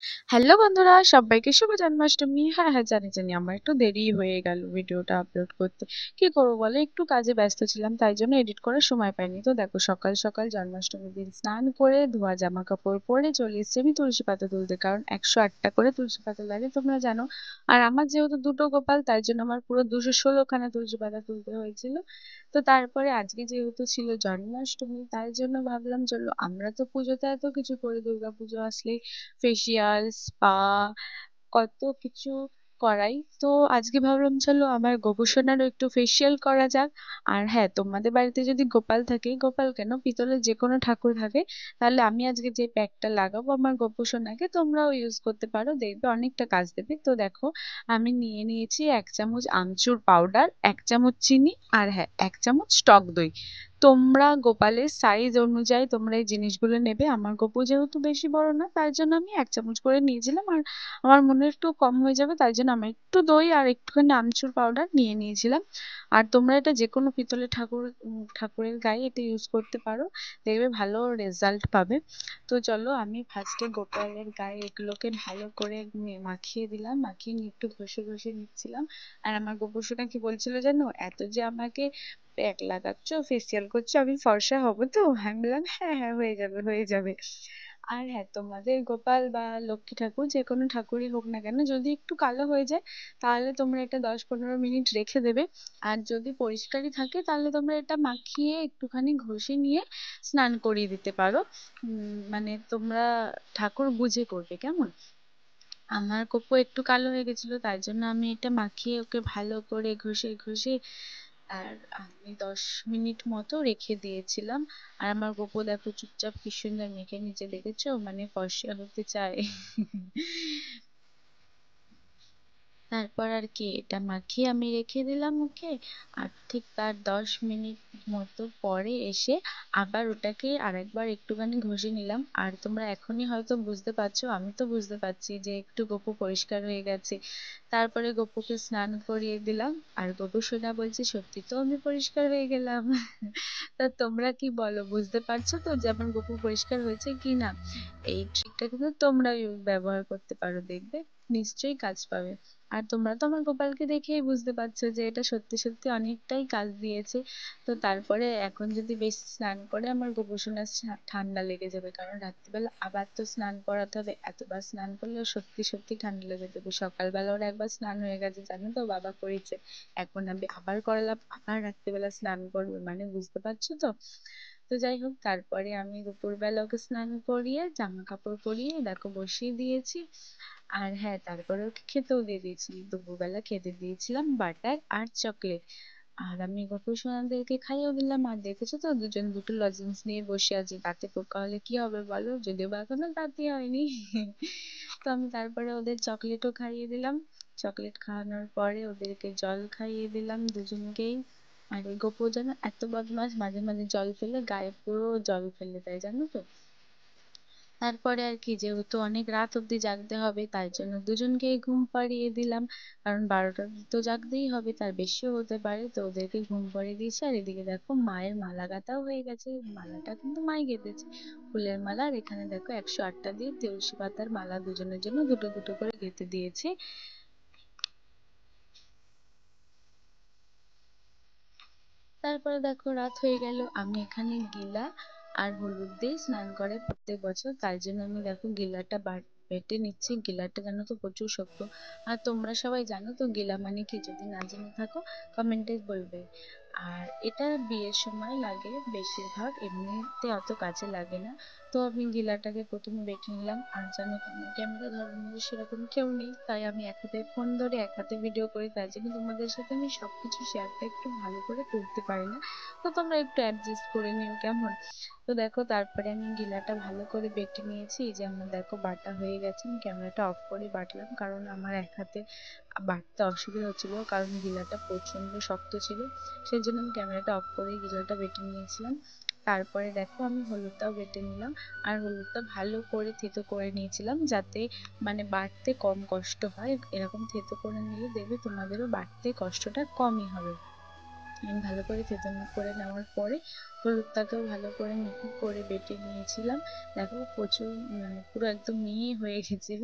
Hello বন্ধুরা, সবাইকে শুভ জন্মাষ্টমী। হ্যাঁ, জানি আমার একটু দেরি হয়ে গেল ভিডিওটা আপলোড করতে। কি করবো বলো, একটু কাজে ব্যস্ত ছিলাম, তাই জন্য এডিট করার সময় পাইনি। তো দেখো, সকাল সকাল জন্মাষ্টমীর দিন স্নান করে ধোয়া জামা কাপড় পরে চলে এসেছি আমি তুলসী পাতা তুলতে, কারণ 108টা করে তুলসী পাতা লাগে, তোমরা জানো। আর আমার যেহেতু দুটো গোপাল, তাই জন্য আমার পুরো 216খানা তুলসী পাতা তুলতে হয়েছিল। তো তারপরে আজকে যেহেতু ছিল জন্মাষ্টমী, তাই জন্য ভাবলাম চলো, আমরা তো পুজোতে এত কিছু করি, দুর্গাপুজো আসলেই ফেসিয়াল, স্পা, কত কিছু করাই। তো আজকে ভাবলাম চলো আমার গোপুসোনারও একটু ফেসিয়াল করা যাক। আর হ্যাঁ, তোমাদের বাড়িতে যদি গোপাল থাকে, গোপাল কেন, পিতলের যে কোনো ঠাকুর থাকে, তাহলে আমি আজকে যে প্যাকটা লাগাবো আমার গোপুসোনাকে, তোমরাও ইউজ করতে পারো, দেখবে অনেকটা কাজ দেবে। তো দেখো, আমি নিয়ে নিয়েছি 1 চামচ আমচুর পাউডার, 1 চামচ চিনি, আর হ্যাঁ, 1 চামচ টক দই। তোমরা গোপালের সাইজ অনুযায়ী তোমরা এই জিনিসগুলো নেবে। আমার গোপু যেহেতু বেশি বড় না, তার জন্য আমি 1 চামচ করে নিয়েছিলাম। আর আমার মনে হয় একটু কম হয়ে যাবে, তাই জন্য আমি একটু দই আর একটুখানি আমচুর পাউডার নিয়ে নিয়েছিলাম। আর তোমরা এটা যে কোনো পিতলের ঠাকুরের গায়ে এটা ইউজ করতে পারো, দেখবে ভালো রেজাল্ট পাবে। তো চলো, আমি ফার্স্টে গোপালের গায়ে এগুলোকে ভালো করে মাখিয়ে দিলাম, মাখিয়ে নিয়ে একটু ঘষে ঘষে নিচ্ছিলাম। আর আমার গোপুসোনা কি বলছিল জানো, এত যে আমাকে প্যাক লাগাচ্ছ, ফেসিয়াল করছো, আমি ফর্সা হবো তো? আমি বললাম হ্যাঁ হ্যাঁ, হয়ে যাবে হয়ে যাবে। আর হ্যাঁ, তোমাদের গোপাল বা লক্ষ্মী ঠাকুর যে কোনো ঠাকুরই হোক না কেন, যদি একটু কালো হয়ে যায়, তাহলে তোমরা এটা 10-15 মিনিট রেখে দেবে। আর যদি পরিষ্কারই থাকে, তাহলে তোমরা এটা মাখিয়ে একটুখানি ঘষে নিয়ে স্নান করিয়ে দিতে পারো। মানে তোমরা ঠাকুর বুঝে করবে, কেমন? আমার কোপো একটু কালো হয়ে গেছিল, তাই জন্য আমি এটা মাখিয়ে ওকে ভালো করে ঘষে ঘষে আর আমি 10 মিনিট মতো রেখে দিয়েছিলাম। আর আমার গোপো দেখো চুপচাপ কি সুন্দর মেখে নিচে, দেখেছো? মানে ফর্সা হতে চায়। তারপর আর কি, এটা মাখিয়ে আমি রেখে দিলাম ওকে। আর ঠিক তার 10 মিনিট মতো পরে এসে আবার ওটাকে আরেকবার একটুখানি ঘষে নিলাম। আর তোমরা এখনই হয়তো বুঝতে পারছো, আমি তো বুঝতে পারছি যে একটু গোপু পরিষ্কার হয়ে গেছে। তারপরে গোপুকে স্নান করিয়ে দিলাম। আর গোপু সোনা বলছে, সত্যি তো আমি পরিষ্কার হয়ে গেলাম। তা তোমরা কি বলো, বুঝতে পারছো তো যে আমার গোপু পরিষ্কার হয়েছে কি না? এই ট্রিকটা কিন্তু তোমরা ব্যবহার করতে পারো, দেখবে নিশ্চয়ই কাজ পাবে। আর তোমরা তো আমার গোপালকে দেখেই বুঝতে পারছো যে এটা সত্যি সত্যি অনেকটাই কাজ দিয়েছে। তো তারপরে এখন যদি বেশি স্নান করে, আমার গোপুসোনার ঠান্ডা লেগে যাবে, কারণ রাত্রিবেলা আবার তো স্নান করাতে হবে। এতবার স্নান করলে সত্যি সত্যি ঠান্ডা লেগে যাবে। সকালবেলা ওর একবার স্নান হয়ে গেছে, জানো তো, বাবা করেছে। এখন আমি আবার করালাম, আবার রাত্রিবেলা স্নান করবে, মানে বুঝতে পারছো তো? তো যাই হোক, তারপরে আমি দুপুরবেলা ওকে স্নান করিয়ে জামা কাপড় পরিয়ে দেখো বসিয়ে দিয়েছি। আর হ্যাঁ, তারপরে ওকে খেতেও দিয়ে দিয়েছি। দুপুরবেলা খেতে দিয়েছিলাম বাটার আর চকলেট। আর আমি গোপুসোনাদেরকে খাইয়েও দিলাম। আর দেখেছো তো, দুজন দুটো লজেন্স নিয়ে বসে আছে, দাঁতে পোকা হলে কি হবে বলো, যদিও বা এখনো দাঁতই হয়নি। তো আমি তারপরে ওদের চকলেটও খাইয়ে দিলাম। চকলেট খাওয়ানোর পরে ওদেরকে জল খাইয়ে দিলাম দুজনকেই। আর এই গোপু যেন এত বদমাশ, মাঝে মাঝে জল ফেলে গায়ে পুরো জল ফেলে দেয়, জানো তো। তারপরে আর কি, যেহেতু অনেক রাত অব্দি জাগতে হবে, তাই জন্য দুজনকেই ঘুম পাড়িয়ে দিলাম। কারণ 12টা তো জাগতেই হবে, তার বেশিও হতে পারে। তো ওদেরকে ঘুম পাড়িয়ে দিয়েছি। আর এদিকে দেখো, মায়ের মালা গাঁথাও হয়ে গেছে। মালাটা কিন্তু মাই গেঁথেছে, ফুলের মালা। আর এখানে দেখো 108টা দিয়ে তুলসী পাতার মালা দুজনের জন্য দুটো দুটো করে গেঁথে দিয়েছি। তারপরে দেখো রাত হয়ে গেল, আমি এখানে গিলা আর হলুদ দিয়ে স্নান করে প্রত্যেক বছর, তাই জন্য আমি দেখো গিলাটা বেটে নিচ্ছি। গিলাটা জানো তো প্রচুর শক্ত। আর তোমরা সবাই জানো তো গিলা মানে কি, যদি না জেনে থাকো কমেন্টে বলবে। আর এটা বিয়ের সময় লাগে বেশিরভাগ, এমনিতে অত কাজে লাগে না। তো আমি গিলাটাকে প্রথমে বেটে নিলাম। আর জানো তো, আমার ক্যামেরা ধরার মধ্যে সেরকম কেউ নেই, তাই আমি এক হাতে ফোন ধরে এক হাতে ভিডিও করি, তাই জন্য তোমাদের সাথে আমি সবকিছু শেয়ারটা একটু ভালো করে করতে পারি না। তো তোমরা একটু অ্যাডজাস্ট করে নিও, কেমন? তো দেখো, তারপরে আমি গিলাটা ভালো করে বেটে নিয়েছি। এই যে আমার দেখো বাটা হয়ে গেছে। আমি ক্যামেরাটা অফ করে বাটলাম, কারণ আমার এক হাতে বাটতে অসুবিধা হচ্ছিল, কারণ গিলাটা প্রচন্ড শক্ত ছিল। সেই জন্য আমি ক্যামেরাটা অফ করে গিলাটা বেটে নিয়েছিলাম। তারপরে দেখো, আমি হলুদটাও বেটে নিলাম। আর হলুদটা ভালো করে থেতো করে নিয়েছিলাম, যাতে মানে বাটতে কম কষ্ট হয়। এরকম থেতো করে নিলে দেখবে তোমাদেরও বাটতে কষ্টটা কমই হবে। আমি ভালো করে থেতো করে নেওয়ার পরে হলুদটাকেও ভালো করে মিহি করে বেটে নিয়েছিলাম। দেখো প্রচুর মানে পুরো একদম মিহি হয়ে গেছিল।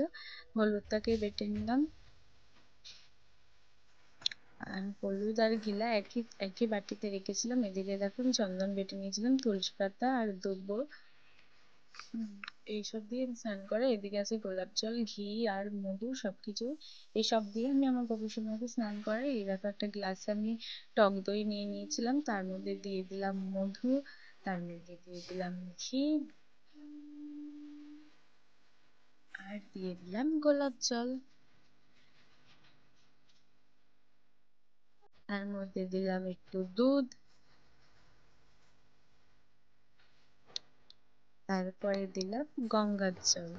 হলুদটাকে বেটে নিলাম, আর হলুদ আর ঘিলা একই একই বাটিতে রেখেছিলাম। এদিকে দেখো আমি চন্দন বেটে নিয়েছিলাম, তুলসী পাতা আর দুব্বো এইসব দিয়ে আমি স্নান করে এদিকে আছে গোলাপ জল, ঘি আর মধু সবকিছু এইসব দিয়ে আমি আমার গবেষণাকে স্নান করে। এই দেখো একটা গ্লাসে আমি টক দই নিয়ে নিয়েছিলাম, তার মধ্যে দিয়ে দিলাম মধু, তার মধ্যে দিয়ে দিলাম ঘি আর দিয়ে দিলাম গোলাপ জল, তার মধ্যে দিলাম একটু দুধ, তারপরে দিলাম গঙ্গার জল।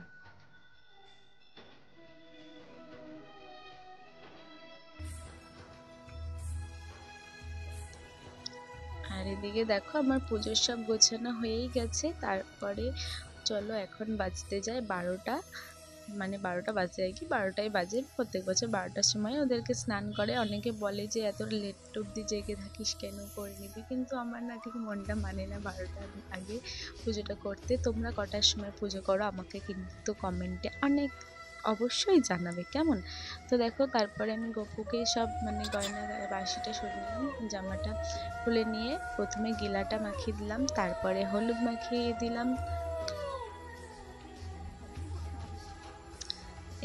আর এদিকে দেখো আমার পুজোর সব গোছানো হয়েই গেছে। তারপরে চলো এখন বাজতে যায় 12টা, মানে 12টা বাজে আর কি, 12টাই বাজে। প্রত্যেক বছর 12টার সময় ওদেরকে স্নান করে। অনেকে বলে যে এত লেট অব্দি জেগে থাকিস কেন, করে নিবি, কিন্তু আমার না ঠিক মনটা মানে না 12টার আগে পুজোটা করতে। তোমরা কটার সময় পুজো করো আমাকে কিন্তু কমেন্টে অনেক অবশ্যই জানাবে কেমন। তো দেখো তারপরে আমি গপুকে সব মানে গয়না বাসিটা সরিয়ে নিলাম, জামাটা খুলে নিয়ে প্রথমে গিলাটা মাখিয়ে দিলাম, তারপরে হলুদ মাখিয়ে দিলাম,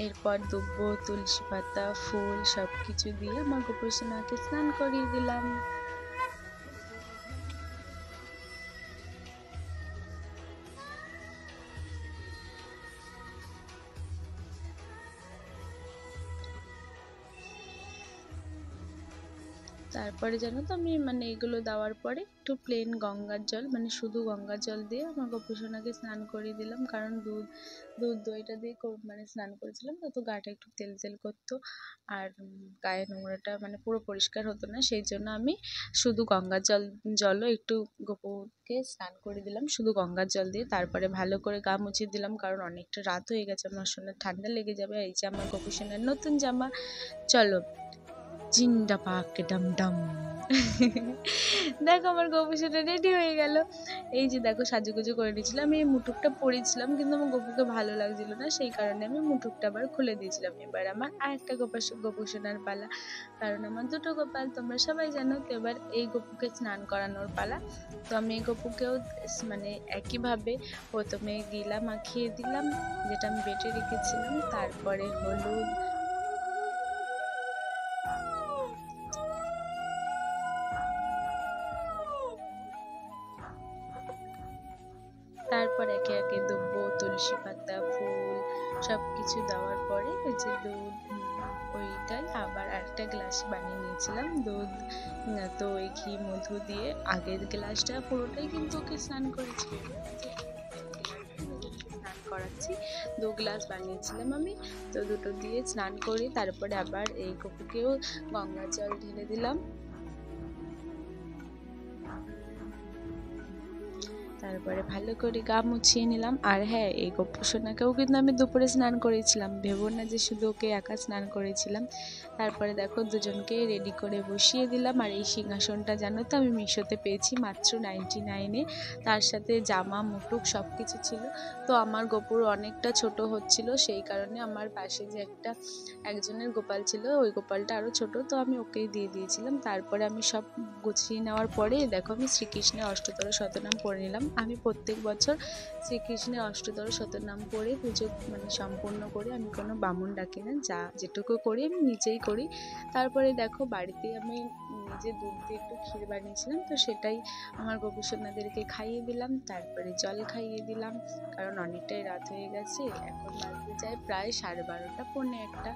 এরপর দুব্বো, তুলসী পাতা, ফুল সবকিছু দিয়ে আমার গোপুর সোনাকে স্নান করিয়ে দিলাম। তারপরে জানো তো আমি মানে এগুলো দেওয়ার পরে একটু প্লেন গঙ্গার জল, মানে শুধু গঙ্গার জল দিয়ে আমার গোপু সোনাকে স্নান করিয়ে দিলাম, কারণ দুধ দুধ দইটা দিয়ে মানে স্নান করেছিলাম তো গাটা একটু তেল তেল করতো আর গায়ে নোংরাটা মানে পুরো পরিষ্কার হতো না, সেই জন্য আমি শুধু গঙ্গার জলও একটু গোপুকে স্নান করে দিলাম শুধু গঙ্গার জল দিয়ে। তারপরে ভালো করে গা মুছিয়ে দিলাম, কারণ অনেকটা রাত হয়ে গেছে, আমার সোনার ঠান্ডা লেগে যাবে। এই যে আমার গোপু সোনার নতুন জামা। চলো জিন্ডা পাক ডাম ডাম। দেখো আমার গপুসোনা রেডি হয়ে গেল। এই যে দেখো সাজুগুজু করে নিয়েছিলাম, আমি এই মুটুকটা পরেছিলাম কিন্তু আমার গপুকে ভালো লাগছিল না, সেই কারণে আমি মুটুকটা আবার খুলে দিয়েছিলাম। এবার আমার আরেকটা গপুসোনার পালা, কারণ আমার দুটো গোপাল তোমরা সবাই জানো। তো এবার এই গপুকে স্নান করানোর পালা। তো আমি এই গপুকেও মানে একইভাবে প্রথমে গিলা মাখিয়ে দিলাম যেটা আমি বেটে রেখেছিলাম, তারপরে হলুদ, তারপর একে একে দুব্বো, তুলসী পাতা, ফুল সবকিছু দেওয়ার পরে ওই যে দুধ, ওইটাই আবার একটা গ্লাস বানিয়ে নিয়েছিলাম দুধ, দই, ঘি, মধু দিয়ে। আগের গ্লাসটা পুরোটাই কিন্তু ওকে স্নান করেছি, স্নান করাচ্ছি। 2 গ্লাস বানিয়েছিলাম আমি, তো দুটো দিয়ে স্নান করি। তারপরে আবার এই গপুকেও গঙ্গার জল ঢেলে দিলাম, তারপরে ভালো করে গা মুছিয়ে নিলাম। আর হ্যাঁ, এই গপু সোনাকেও কিন্তু আমি দুপুরে স্নান করেছিলাম, ভেবো না যে শুধু ওকে একা স্নান করেছিলাম। তারপরে দেখো দুজনকে রেডি করে বসিয়ে দিলাম। আর এই সিংহাসনটা জানো তো আমি মিশোতে পেয়েছি মাত্র 99-এ, তার সাথে জামা মুটুক সব কিছু ছিল। তো আমার গপুর অনেকটা ছোট হচ্ছিল, সেই কারণে আমার পাশে যে একজনের গোপাল ছিল ওই গোপালটা আরও ছোট, তো আমি ওকেই দিয়ে দিয়েছিলাম। তারপরে আমি সব গুছিয়ে নেওয়ার পরে দেখো আমি শ্রীকৃষ্ণের অষ্টতর শতনাম পড়ে নিলাম। আমি প্রত্যেক বছর শ্রীকৃষ্ণের অষ্টতর শতনাম পড়ে পুজো মানে সম্পূর্ণ করে, আমি কোনো বামুন ডাকি না, যা যেটুকু করি আমি নিজেই করি। তারপরে দেখো বাড়িতে আমি নিজে দুধ দিয়ে একটু ক্ষীর বানিয়েছিলাম, তো সেটাই আমার গোপুসোনাদেরকে খাইয়ে দিলাম। তারপরে জল খাইয়ে দিলাম, কারণ অনেকটাই রাত হয়ে গেছে, এখন বাজতে যায় প্রায় 12:30 পৌনে 1টা।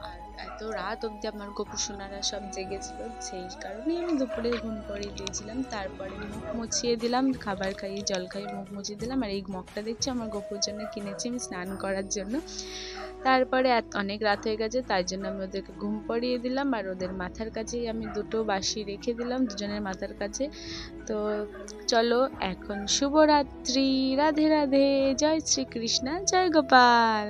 আর এত রাত অবধি আমার গোপুসোনারা সব জেগেছিল, সেই কারণেই আমি দুপুরে ঘুম পাড়িয়ে দিয়েছিলাম। তারপরে মুখ মুছিয়ে দিলাম, খাবার খাইয়ে জল খাইয়ে মুখ মুছিয়ে দিলাম। আর এই মগটা দেখছি আমার গোপুর জন্য কিনেছি আমি স্নান করার জন্য। তারপরে অনেক রাত হয়ে গেছে, তাই জন্য আমি ওদেরকে ঘুম পাড়িয়ে দিলাম, আর ওদের মাথার কাছেই আমি দুটো বাঁশি রেখে দিলাম দুজনের মাথার কাছে। তো চলো এখন শুভরাত্রি, রাধে রাধে, জয় শ্রীকৃষ্ণ, জয় গোপাল।